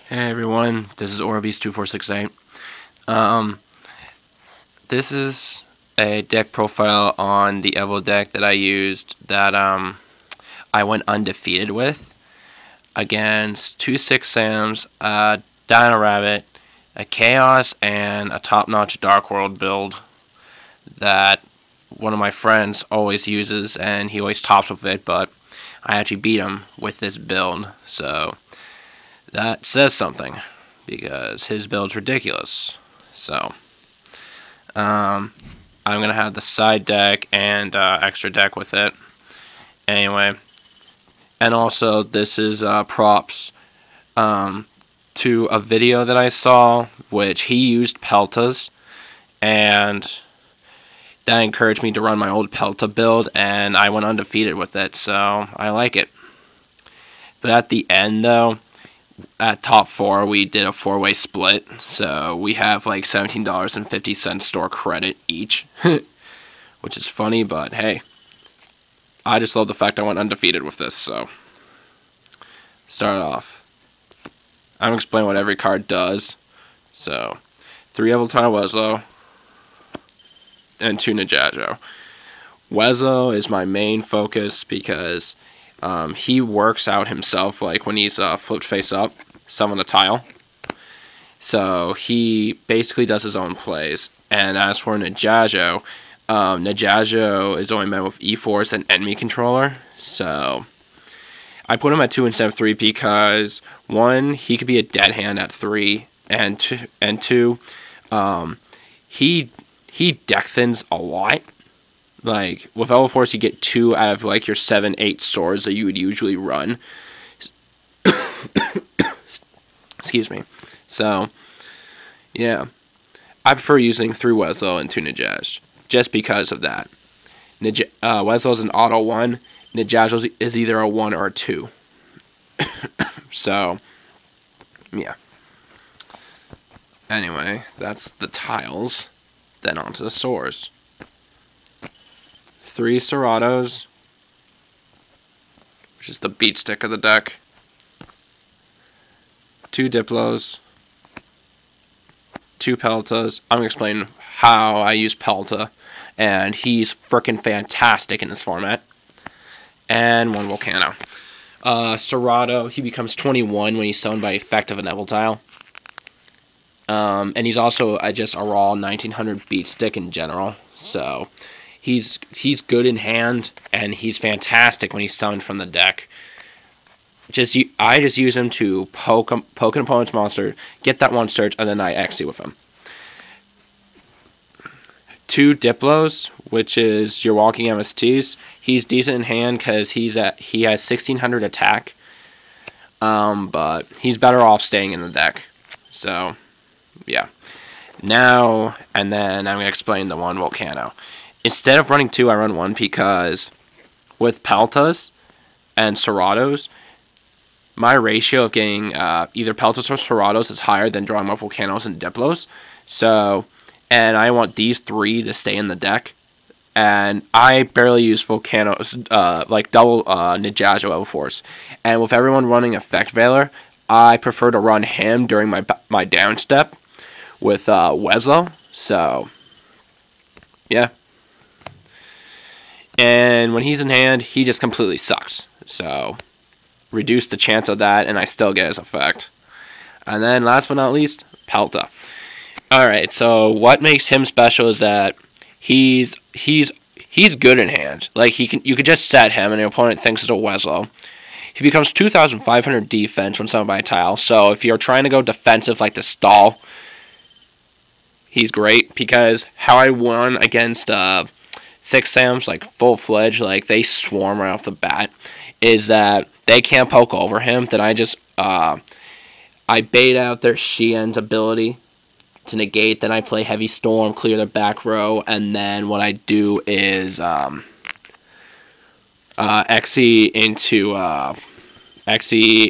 Hey everyone, this is Orbeez2468. Um, this is a deck profile on the Evil deck that I used that I went undefeated with against two 6-Sams, a Dino Rabbit, a Chaos, and a top-notch Dark World build that one of my friends always uses, and he always tops with it, but I actually beat him with this build, so that says something, because his build's ridiculous. So, I'm going to have the side deck and extra deck with it. Anyway, and also this is props to a video that I saw, which he used Peltas, and that encouraged me to run my old Pelta build, and I went undefeated with it, so I like it. But at the end, though, at top 4, we did a 4-way split, so we have like $17.50 store credit each, which is funny, but hey, I just love the fact I went undefeated with this. So, start off. I'm going to explain what every card does. So, 3 evol Weslo, and 2 Najajo. Weslo is my main focus because he works out himself, like when he's flipped face up, summon a tile. So he basically does his own plays. And as for Najajo, Najajo is only met with E4s and enemy controller. So I put him at 2 instead of 3 because 1, he could be a dead hand at 3, and 2, he deck thins a lot. Like, with Evil Force, you get 2 out of, like, your 7-8 swords that you would usually run. Excuse me. So, yeah. I prefer using 3 Weslo and 2 Najaj, just because of that. Weslo is an auto 1. Najajo is either a 1 or a 2. So, yeah. Anyway, that's the tiles. Then on to the swords. 3 Seratos, which is the beat stick of the deck. 2 Diplos. 2 Peltas. I'm going to explain how I use Pelta, and he's frickin' fantastic in this format. And 1 Volcano. Serato, he becomes 21 when he's summoned by effect of an Evil tile. And he's also just a raw 1900 beat stick in general, so he's good in hand, and he's fantastic when he's summoned from the deck. I just use him to poke an opponent's monster, get that 1 search, and then I XC with him. 2 Diplos, which is your walking MSTs. He's decent in hand because he has 1600 attack, but he's better off staying in the deck. So, yeah. Now, and then I'm going to explain the 1 Volcano. Instead of running 2, I run 1 because with Peltas and Seratos, my ratio of getting either Peltas or Seratos is higher than drawing more Volcanos and Diplos. So, and I want these 3 to stay in the deck. And I barely use Volcanos, like double Najajo Evil Force. And with everyone running Effect Veiler, I prefer to run him during my down step with Weslo. So, yeah. And when he's in hand, he just completely sucks. So, reduce the chance of that, and I still get his effect. And then, last but not least, Pelta. Alright, so what makes him special is that he's good in hand. Like, you could just set him, and the opponent thinks it's a Weslo. He becomes 2,500 defense when summoned by a tile. So, if you're trying to go defensive, like to stall, he's great, because how I won against 6-Sams, like full-fledged, like they swarm right off the bat, is that they can't poke over him. Then I just I bait out their Shien's ability to negate. Then I play Heavy Storm, clear their back row, and then what I do is XE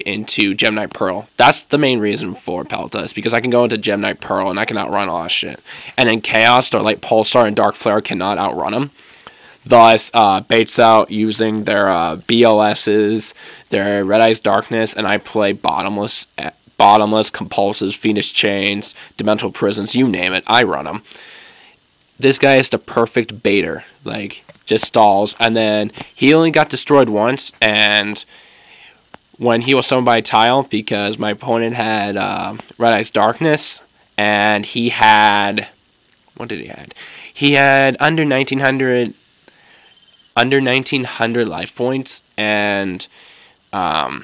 into Gemini Pearl. That's the main reason for Peltas, because I can go into Gemini Pearl and I can outrun all that shit. And then Chaos, Starlight Pulsar, and Dark Flare cannot outrun him. Thus, baits out using their BLSs, their Red Eyes Darkness, and I play Bottomless bottomless, compulses, Phoenix chains, dimensional prisons, you name it, I run them. This guy is the perfect baiter. Like, just stalls. And then he only got destroyed once, and when he was summoned by a tile, because my opponent had Red Eyes Darkness, and he had... What did he have? He had under 1900 life points, and I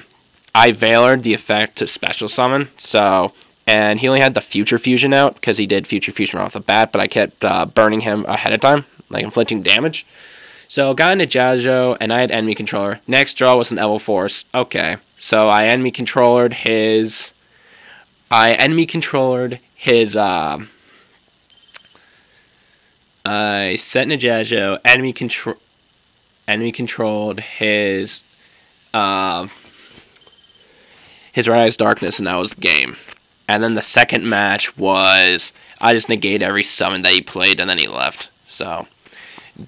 veilered the effect to special summon, so... And he only had the Future Fusion out, because he did Future Fusion off the bat, but I kept burning him ahead of time, like inflicting damage. So, got into Jajo, and I had enemy controller. Next draw was an Evil Force. Okay, so I enemy controllered his... I set into Jajo, enemy controlled his Red Eyes Darkness, and that was game. And then the second match was, I just negate every summon that he played, and then he left. So,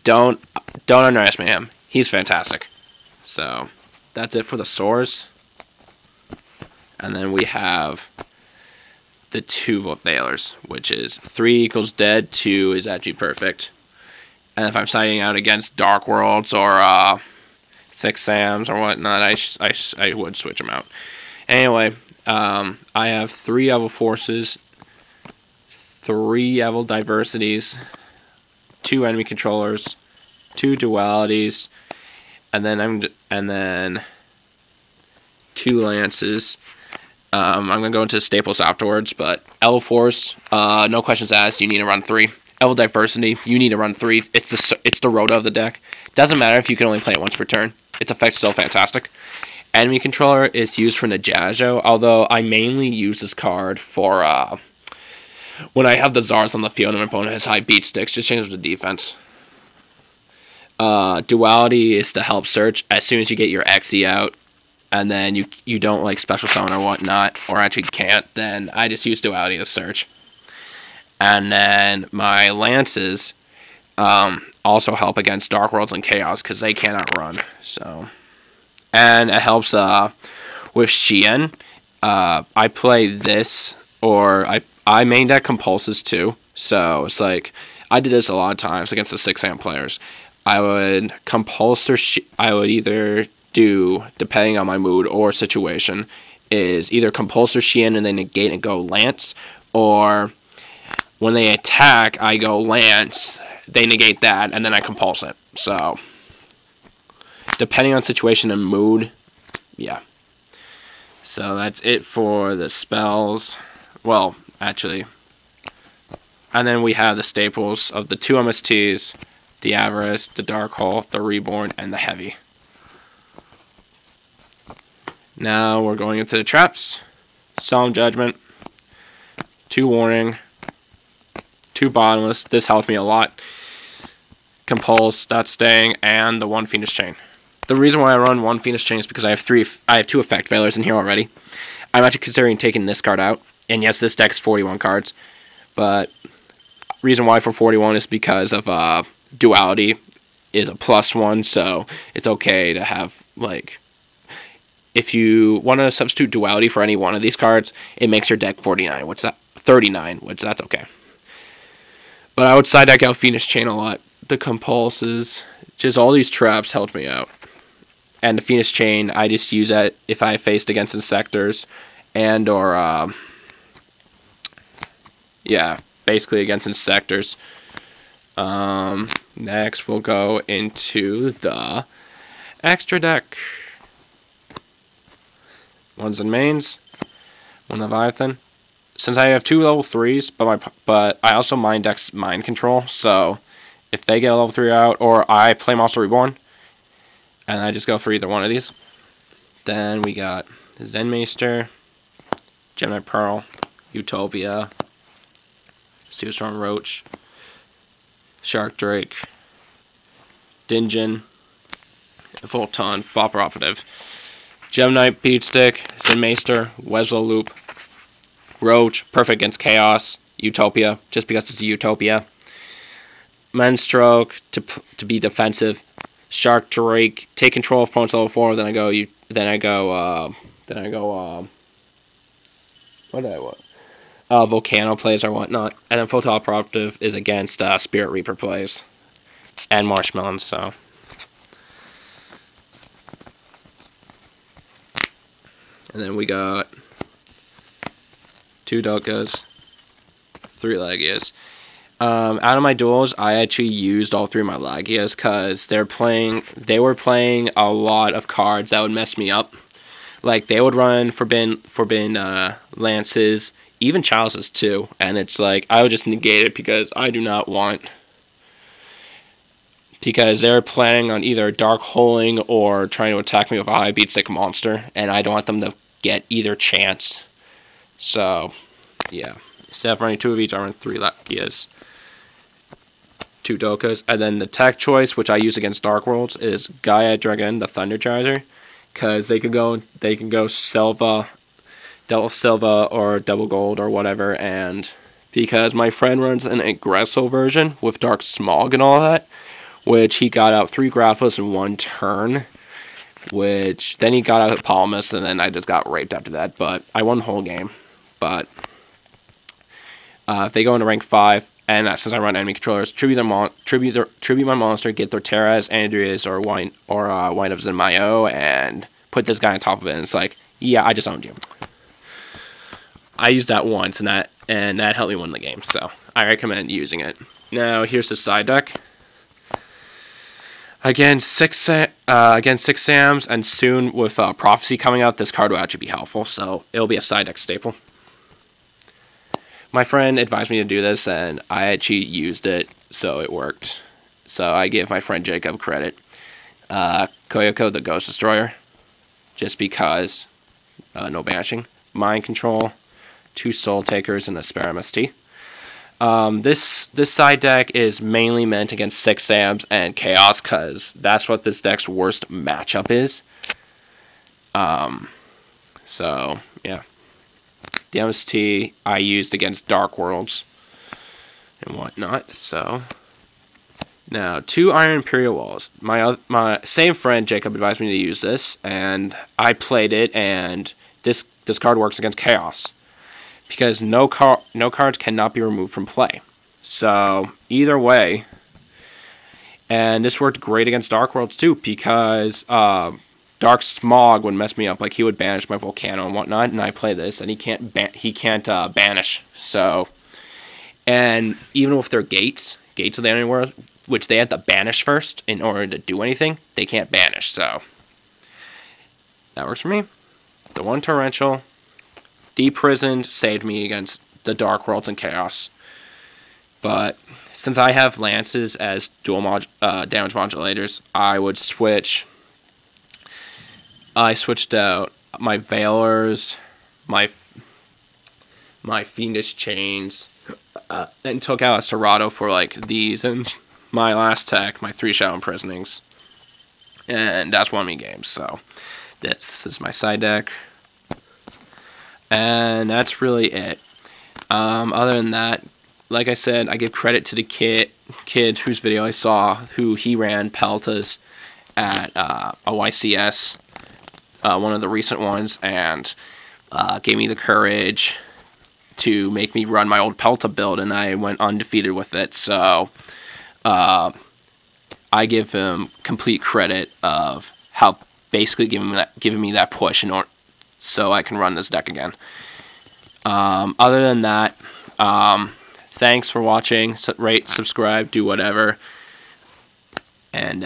don't underestimate him. He's fantastic. So, that's it for the Soars. And then we have the 2 Veilers, which is 3 equals dead, 2 is actually perfect. And if I'm siding out against Dark Worlds or 6 Sams or whatnot, I would switch them out. Anyway, I have 3 Evil Forces, 3 Evil Diversities, 2 enemy controllers, 2 dualities, and then 2 lances. I'm gonna go into staples afterwards, but Evil Force, no questions asked. You need to run 3. Evil Diversity, you need to run 3. It's the Rhoda of the deck. Doesn't matter if you can only play it once per turn. Its effect's still fantastic. Enemy Controller is used for Najajo, although I mainly use this card for when I have the Zars on the field and my opponent has high beat sticks, just changes the defense. Duality is to help search as soon as you get your Xe out, and then you don't like special summon or whatnot, or actually can't, then I just use Duality to search. And then my Lances also help against Dark Worlds and Chaos, because they cannot run, so... And it helps with Shien. I play this, or I main deck Compulses too. So it's like, I did this a lot of times against the 6-amp players. I would Compulse I would either do, depending on my mood or situation, is either Compulse or Shien and then negate and go Lance, or when they attack, I go Lance, they negate that, and then I Compulse it. So... depending on situation and mood, yeah. So that's it for the spells. Well, actually. And then we have the staples of the 2 MSTs, the Avarice, the Dark Hole, the Reborn, and the Heavy. Now we're going into the traps. Solemn Judgment, 2 Warning, 2 Bottomless. This helps me a lot. Compulse, that's staying, and the 1 Phoenix Chain. The reason why I run 1 Phoenix Chain is because I have 2 Effect Veilers in here already. I'm actually considering taking this card out. And yes, this deck's 41 cards. But reason why for 41 is because of Duality is a +1, so it's okay to have, like... If you want to substitute Duality for any one of these cards, it makes your deck 39, 39, which that's okay. But I would side deck out Phoenix Chain a lot. The Compulses, just all these traps helped me out. And the Phoenix Chain, I just use that if I faced against Insectors and or, yeah, basically against Insectors. Next, we'll go into the extra deck. 1's in mains, 1 Leviathan. Since I have 2 level 3s, but I also mind decks Mind Control, so if they get a level 3 out, or I play Monster Reborn, and I just go for either one of these. Then we got Zenmeister, Gemini Pearl, Utopia, Seastorm Roach, Shark Drake, Dinjin, Volton, Fopper Operative, Gemini Beatstick, Zenmeister, Weswell Loop, Roach, perfect against Chaos, Utopia, just because it's a Utopia, Menstroke to be defensive, Shark Drake, take control of opponent's level 4, then I go What did I want? Volcano plays or whatnot. And then Photo Operative is against Spirit Reaper plays. And Marshmallows, so. And then we got 2 Dokas, 3 Lagias. Out of my duels, I actually used all 3 of my Lagias because they were playing a lot of cards that would mess me up. Like, they would run Forbidden Lances, even Chalices too, and it's like, I would just negate it because I do not want... Because they're planning on either dark holing or trying to attack me with a high beat stick monster, and I don't want them to get either chance. So, yeah. Instead of running 2 of each, I run 3 Lagias, 2 Dokas, and then the tech choice, which I use against Dark Worlds, is Gaia Dragon, the Thunder Charger, because they can go Silva, Double Silva, or Double Gold, or whatever, and because my friend runs an Aggresso version with Dark Smog and all that, which he got out 3 Grapplers in 1 turn, which then he got out Polymus, and then I just got raped after that, but I won the whole game. But if they go into rank 5, and since I run enemy controllers, tribute my monster, get their Terras, Andreas, or Wind Ups in my O, and put this guy on top of it, and it's like, yeah, I just owned you. I used that once, and that helped me win the game, so I recommend using it. Now, here's the side deck. Again, 6 Sams, and soon with Prophecy coming out, this card will actually be helpful, so it'll be a side deck staple. My friend advised me to do this, and I actually used it, so it worked. So I give my friend Jacob credit. Koyoko, the Ghost Destroyer, just because, no banishing. Mind Control, 2 Soul Takers, and a Spare MST. This side deck is mainly meant against 6 Sams and Chaos, because that's what this deck's worst matchup is. So, yeah. The MST I used against Dark Worlds and whatnot, so... Now, 2 Iron Imperial Walls. My same friend, Jacob, advised me to use this, and I played it, and this card works against Chaos. Because no cards cannot be removed from play. So, either way, and this worked great against Dark Worlds too, because Dark Smog would mess me up. Like, he would banish my Volcano and whatnot, and I play this, and he can't banish. So, and even with their gates of the enemy world, which they had to banish first in order to do anything, they can't banish. So, that works for me. The 1 Torrential, Deprisoned, saved me against the Dark Worlds and Chaos. But since I have Lances as dual damage modulators, I would switch. I switched out my Veilers, my Fiendish Chains, and took out a Serato for like these, and my last tech, my 3 Shadow Imprisonings. And that's won me games, so this is my side deck. And that's really it. Other than that, like I said, I give credit to the kid whose video I saw, who he ran Peltas at a YCS, one of the recent ones, and gave me the courage to make me run my old Pelta build, and I went undefeated with it. So I give him complete credit of how basically giving me that push in order so I can run this deck again. Other than that, thanks for watching. Rate, subscribe, do whatever. And